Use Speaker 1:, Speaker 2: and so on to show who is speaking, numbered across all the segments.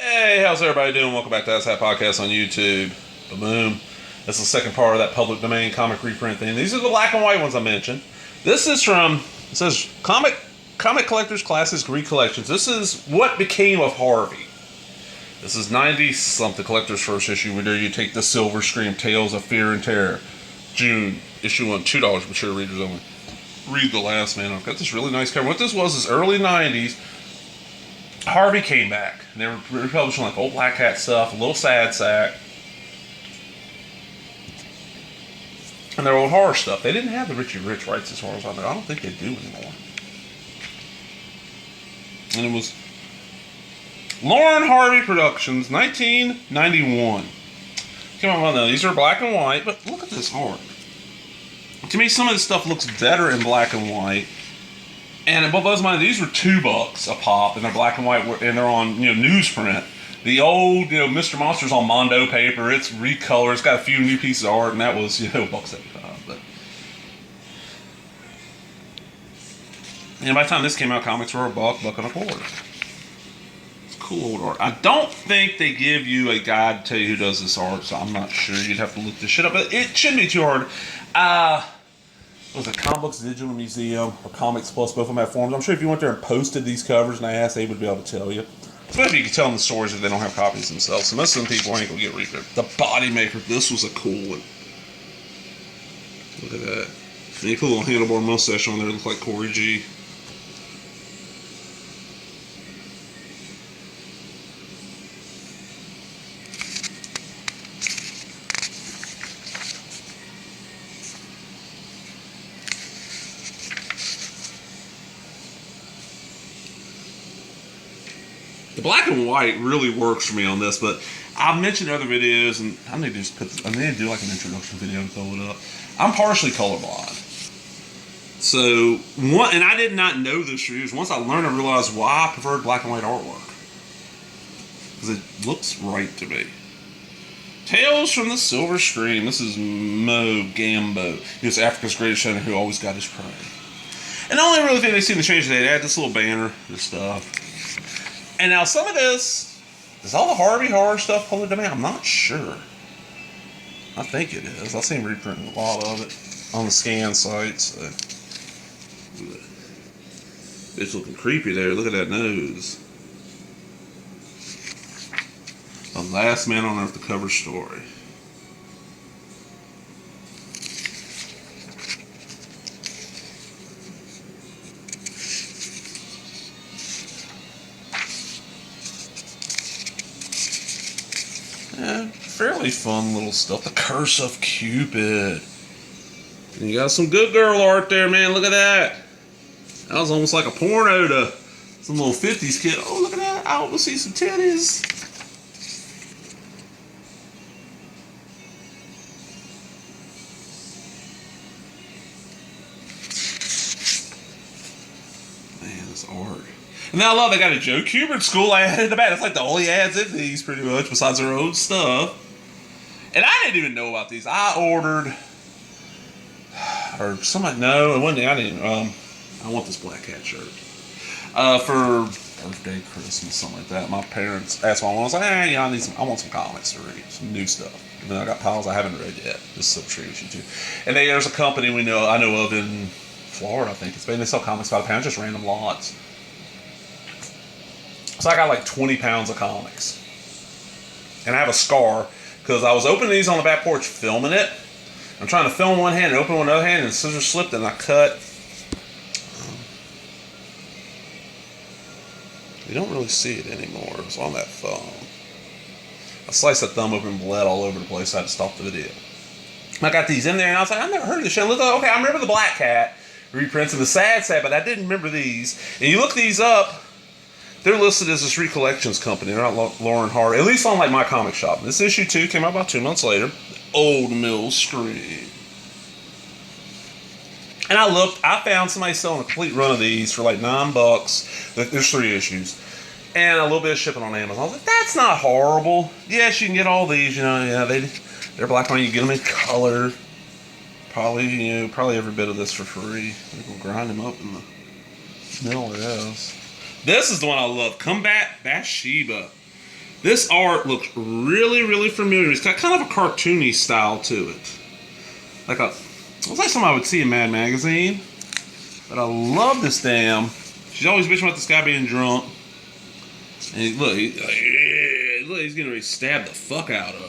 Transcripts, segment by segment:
Speaker 1: Hey, how's everybody doing? Welcome back to That's Hat Podcast on YouTube. Boom. This is the second part of that public domain comic reprint thing. These are the black and white ones I mentioned. This is from, it says Comic Collectors Classics Recollections. This is what became of Harvey. This is 90-something Collector's first issue, where you take the Silver Scream Tales of Fear and Terror. June, issue 1, $2, mature readers only. Read the last, man. I've got this really nice cover. What this was is early 90s. Harvey came back. They were republishing like old Black Hat stuff, a little Sad Sack, and their old horror stuff. They didn't have the Richie Rich rights as far as I know. I don't think they do anymore. And it was Lauren Harvey Productions, 1991. Come on, now these are black and white, but look at this art. To me, some of this stuff looks better in black and white. And above those mine, these were $2 a pop, and they're black and white, and they're on newsprint. The old Mr. Monster's on Mondo paper. It's recolored. It's got a few new pieces of art, and that was $1.75. But by the time this came out, comics were $1, $1 and a quarter. It's cool old art. I don't think they give you a guide to tell you who does this art, so I'm not sure. You'd have to look this shit up, but it shouldn't be too hard. Was it Comic Books Digital Museum or Comics Plus? Both of them have forums. I'm sure if you went there and posted these covers and I asked, they would be able to tell you. Especially if you can tell them the stories if they don't have copies themselves. So most of them people ain't gonna get reprint. The Body Maker. This was a cool one. Look at that. And you put a little handlebar mustache on there. Look like Corey G. The black and white really works for me on this, but I've mentioned other videos, and I need to just I need to do like an introduction video and throw it up. I'm partially colorblind, so and I did not know this for years. Once I learned, I realized why I preferred black and white artwork, because it looks right to me. Tales from the Silver Scream. This is Mo Gambo. He was Africa's greatest hunter who always got his prey. And the only really thing they seem to change is they add this little banner, this stuff. And now some of this, is all the Harvey horror stuff public domain? I'm not sure. I think it is. I've seen reprinting a lot of it on the scan sites. It's looking creepy there. Look at that nose. The Last Man on Earth, the cover story. Yeah, fairly fun little stuff. The Curse of Cupid. And you got some good girl art there, man. Look at that. That was almost like a porno to some little 50s kid. Oh, look at that. I want to see some titties. Man, this art. And then I love they got a Joe Kubert school ad in the back. It's like the only ads in these, pretty much, besides their own stuff. And I didn't even know about these. I ordered, or somebody, no, it wasn't. I didn't. I want this Black Hat shirt for birthday, Christmas, something like that. My parents asked me, I was like, hey, I want some comics to read, some new stuff. And then I got piles I haven't read yet. This is so issue too. And there's a company I know of in Florida, I think. They sell comics by the pound, just random lots. So I got like 20 pounds of comics. And I have a scar because I was opening these on the back porch filming it. I'm trying to film one hand and open one other hand, and the scissors slipped and I cut. You don't really see it anymore. It's on that thumb. I sliced that thumb open and bled all over the place. I had to stop the video. I got these in there and I was like, I've never heard of this shit. Okay, I remember the Black Cat reprints and the Sad Sack, but I didn't remember these. And you look these up, they're listed as this recollections company. They're not Lauren Harvey, at least on like my comic shop. This issue 2 came out about 2 months later. Old Mill Scream. And I found somebody selling a complete run of these for like $9. There's 3 issues. And a little bit of shipping on Amazon. I was like, that's not horrible. Yes, you can get all these, yeah, they're black and white. You can get them in color. Probably every bit of this for free. We'll grind them up in the middle of this. This is the one I love. Combat Bathsheba. This art looks really, really familiar. It's got kind of a cartoony style to it. Like it's like something I would see in Mad Magazine. But I love this dam. She's always bitching about this guy being drunk. And look, he's getting ready to stab the fuck out of her.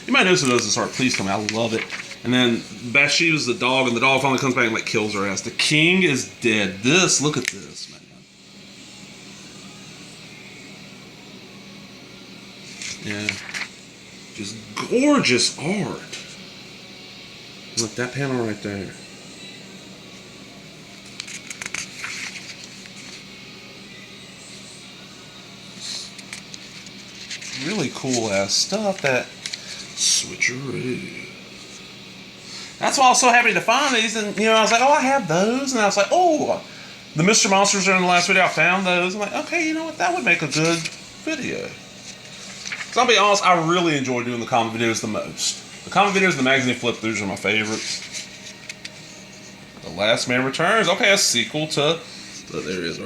Speaker 1: You might notice it doesn't start. Please tell me. I love it. And then Bathsheba's the dog, and the dog finally comes back and like kills her ass. The king is dead. Look at this, man. Yeah. Just gorgeous art. Look, that panel right there. Really cool ass stuff. That switcheroo. That's why I was so happy to find these, and I was like, oh, I have those, and I was like, oh, the Mr. Monsters are in the last video. I found those. I'm like, okay, you know what? That would make a good video. Because I'll be honest, I really enjoy doing the comic videos the most. The comic videos and the magazine flip-throughs are my favorites. The Last Man Returns. Okay, a sequel to. But there is.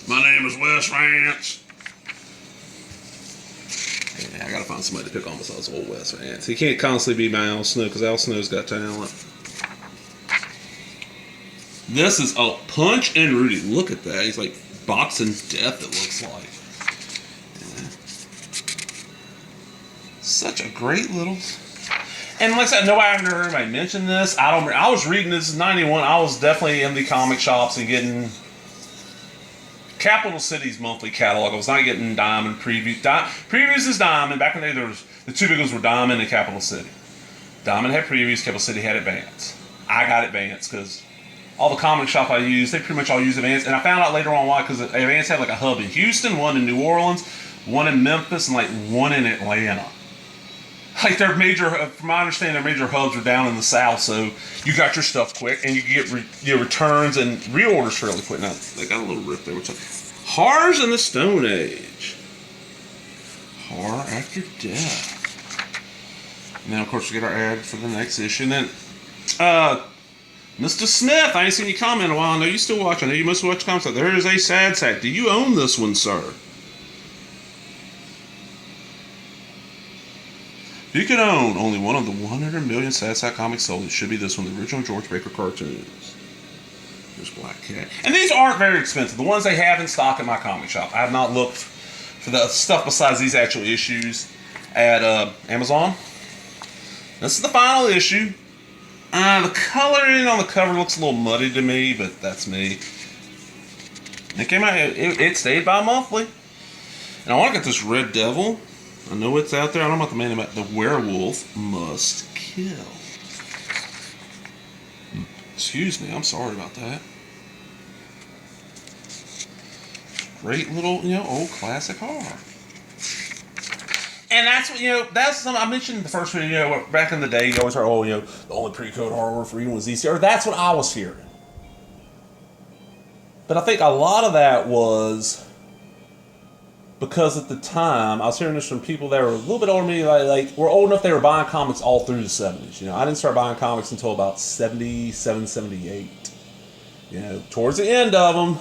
Speaker 1: My name is Wes Rance. Yeah, I gotta find somebody to pick on besides old Wes Vance. He can't constantly be my Al Snow because Al Snow's got talent. This is Punch and Rudy. Look at that. He's like boxing death, it looks like. Yeah. Such a great little. And like I said, I've never heard anybody mention this. I was reading this in '91. I was definitely in the comic shops and getting Capital City's monthly catalog. I was not getting Diamond previews. Previews is Diamond. Back in the day, there was the two big ones were Diamond and Capital City. Diamond had previews. Capital City had Advance. I got Advance because all the comic shop I used, they pretty much all use Advance. And I found out later on why, because Advance had like a hub in Houston, one in New Orleans, one in Memphis, and like one in Atlanta. Like their major, from my understanding, their major hubs are down in the South, so you got your stuff quick, and you get returns and reorders fairly quick. Now they got a little rip there. Horrors in the Stone Age. Horror After Death. And then of course we get our ad for the next issue. And then, Mr. Smith, I ain't seen you comment in a while. I know you still watch. I know you mostly watch comments. There is a sad sack. Do you own this one, sir? If you could own only one of the 100 million Sad Sack comics sold, it should be this one, the original George Baker cartoons. There's Black Cat. And these aren't very expensive. The ones they have in stock at my comic shop. I have not looked for the stuff besides these actual issues at Amazon. This is the final issue. The coloring on the cover looks a little muddy to me, but that's me. It came out, it stayed bi-monthly. And I want to get this Red Devil. I know it's out there. I don't know about the man about the Werewolf Must Kill. Excuse me, I'm sorry about that. Great little, old classic horror. And that's what, that's something I mentioned in the first video, back in the day, you always heard, the only pre-code horror for reading was ECR. That's what I was hearing. But I think a lot of that was because at the time, I was hearing this from people that were a little bit older than me, like were old enough they were buying comics all through the 70s. I didn't start buying comics until about 77, 78. Towards the end of them,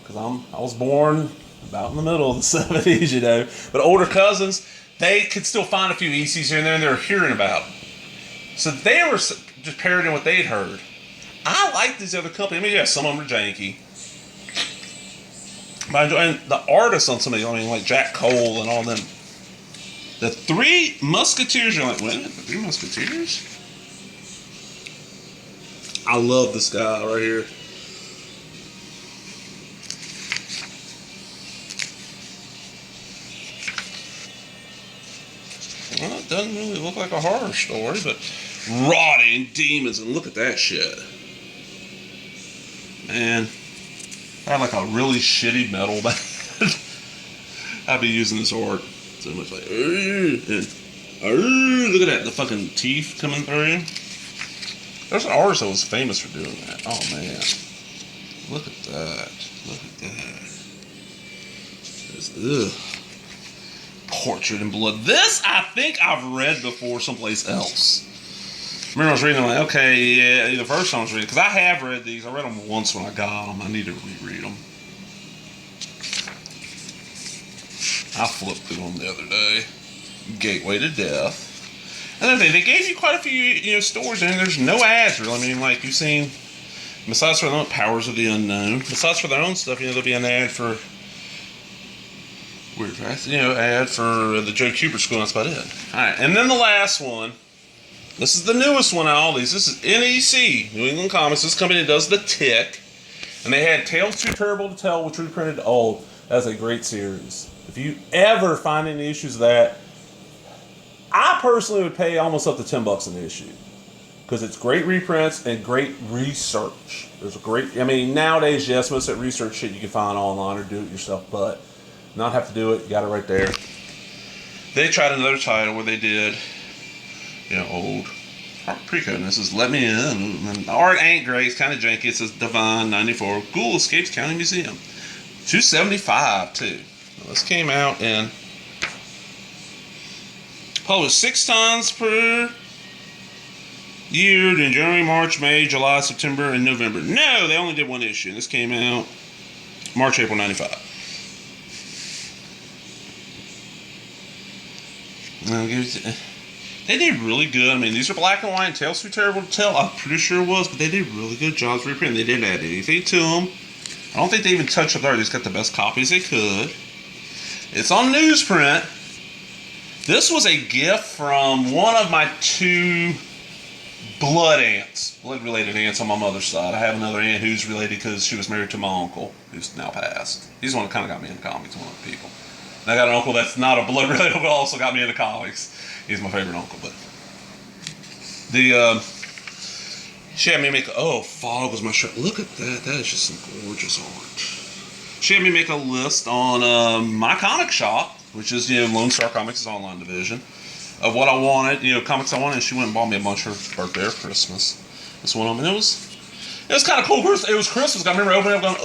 Speaker 1: because I was born about in the middle of the 70s, But older cousins, they could still find a few ECs here and there, and they were hearing about them. So they were just parroting what they'd heard. I like these other companies. I mean, yeah, some of them are janky. But I enjoy the artists on some of these, like Jack Cole and all them. The Three Musketeers, you're like, what? The Three Musketeers? I love this guy right here. Well, it doesn't really look like a horror story, but rotting demons, and look at that shit. Man, I had like a really shitty metal band. I'd be using this art so much, like, look at that, the fucking teeth coming through. There's an artist that was famous for doing that. Oh man, look at that. Look at that. Ugh. Portrait in Blood. This, I think I've read before someplace else. Remember I was reading them, like, okay, yeah, the first time I was reading, because I have read these. I read them once when I got them. I need to reread them. I flipped through them the other day. Gateway to Death. Another thing, they gave you quite a few, stories in there. There's no ads, really. I mean, like, you've seen, besides for their own Powers of the Unknown, besides for their own stuff, there'll be an ad for, ad for the Joe Kubert School, that's about it. Alright, and then the last one. This is the newest one out of all these. This is NEC, New England Comics. This company does The Tick. And they had Tales Too Terrible to Tell, which reprinted. Oh, that's a great series. If you ever find any issues of that, I personally would pay almost up to $10 an issue. Because it's great reprints and great research. There's a great, nowadays, yes, most of that research shit you can find online or do it yourself, but not have to do it, you got it right there. They tried another title where they did, old pre-code. This is Let Me In. And the art ain't great, it's kind of janky. It says Divine 94. Ghoul Escapes County Museum. $275 too. Now, this came out in published 6 times per year in January, March, May, July, September, and November. No, they only did one issue. This came out March, April 95. They did really good. I mean, these are black and white. Tales Too Terrible to Tell. I'm pretty sure it was, but they did really good jobs reprinting. They didn't add anything to them. I don't think they even touched up there. They just got the best copies they could. It's on newsprint. This was a gift from one of my 2 blood-related aunts on my mother's side. I have another aunt who's related because she was married to my uncle, who's now passed. He's the one that kind of got me into comics, one of the people. And I got an uncle that's not a blood-related, but also got me into comics. He's my favorite uncle, but she had me make Fog was my shirt. Look at that. That is just some gorgeous art. She had me make a list on my comic shop, which is, Lone Star Comics' online division, of what I wanted, comics I wanted, and she went and bought me a bunch for birthday or Christmas. This one of them, and it was kind of cool. It was Christmas. I remember opening up going,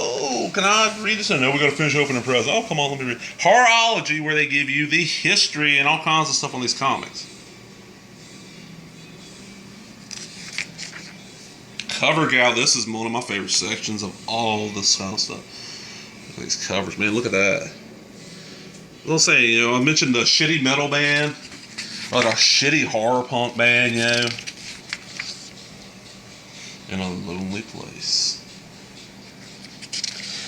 Speaker 1: can I read this? No, we got to finish opening presents. Oh, come on, let me read. Horology, where they give you the history and all kinds of stuff on these comics. Cover gal, this is one of my favorite sections of all this kind of stuff. Look at these covers, man. Look at that. I'll say, I mentioned the shitty metal band, or the shitty horror punk band, in a lonely place.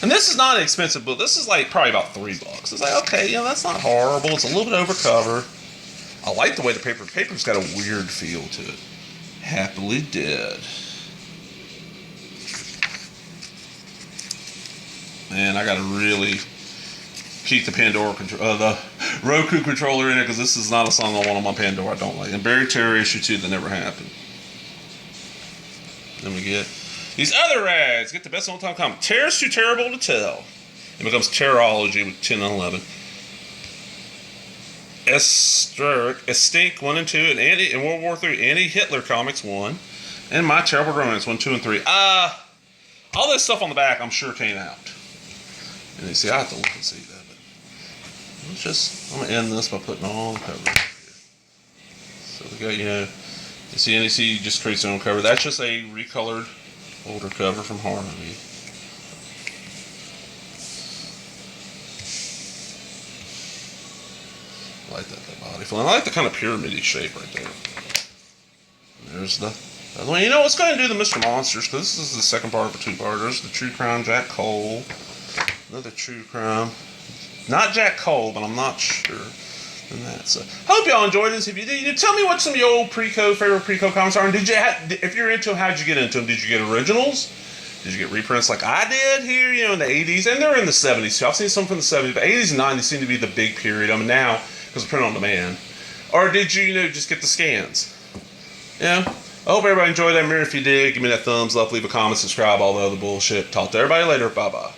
Speaker 1: And this is not an expensive book. This is like probably about $3. It's like, okay, that's not horrible. It's a little bit over cover. I like the way the paper's got a weird feel to it. Happily Dead. Man, I gotta really keep the the Roku controller in it, because this is not a song I want on my Pandora I don't like. And Buried Terror issue 2 that never happened. Then we get these other rags. Get the best on time comic. Tales Too Terrible to Tell. It becomes Terrorology with 10 and 11. Estink 1 and 2, and in World War III, Anti-Hitler Comics 1, and My Terrible Romance 1, 2, and 3. All this stuff on the back I'm sure came out. And you see, I have to look and see that. But I'm going to end this by putting all the covers here. So we got, you see NEC just creates their own cover. That's just a recolored older cover from Harmony. I like that body feel. I like the kind of pyramid-y shape right there. And there's the other one. It's going to do the Mr. Monsters, because this is the second part of a 2-part. There's the True Crime Jack Cole. Another True Crime. Not Jack Cole, but I'm not sure. And that's hope y'all enjoyed this. If you did, tell me what some of your old favorite pre-code comics are. And if you're into them, how'd you get into them? Did you get originals? Did you get reprints like I did here, in the 80s? And they're in the 70s too. I've seen some from the 70s, but 80s and 90s seem to be the big period. Now, because it's print on demand. Or did you, just get the scans? I hope everybody enjoyed that. If you did, give me that thumbs up, leave a comment, subscribe, all the other bullshit. Talk to everybody later. Bye-bye.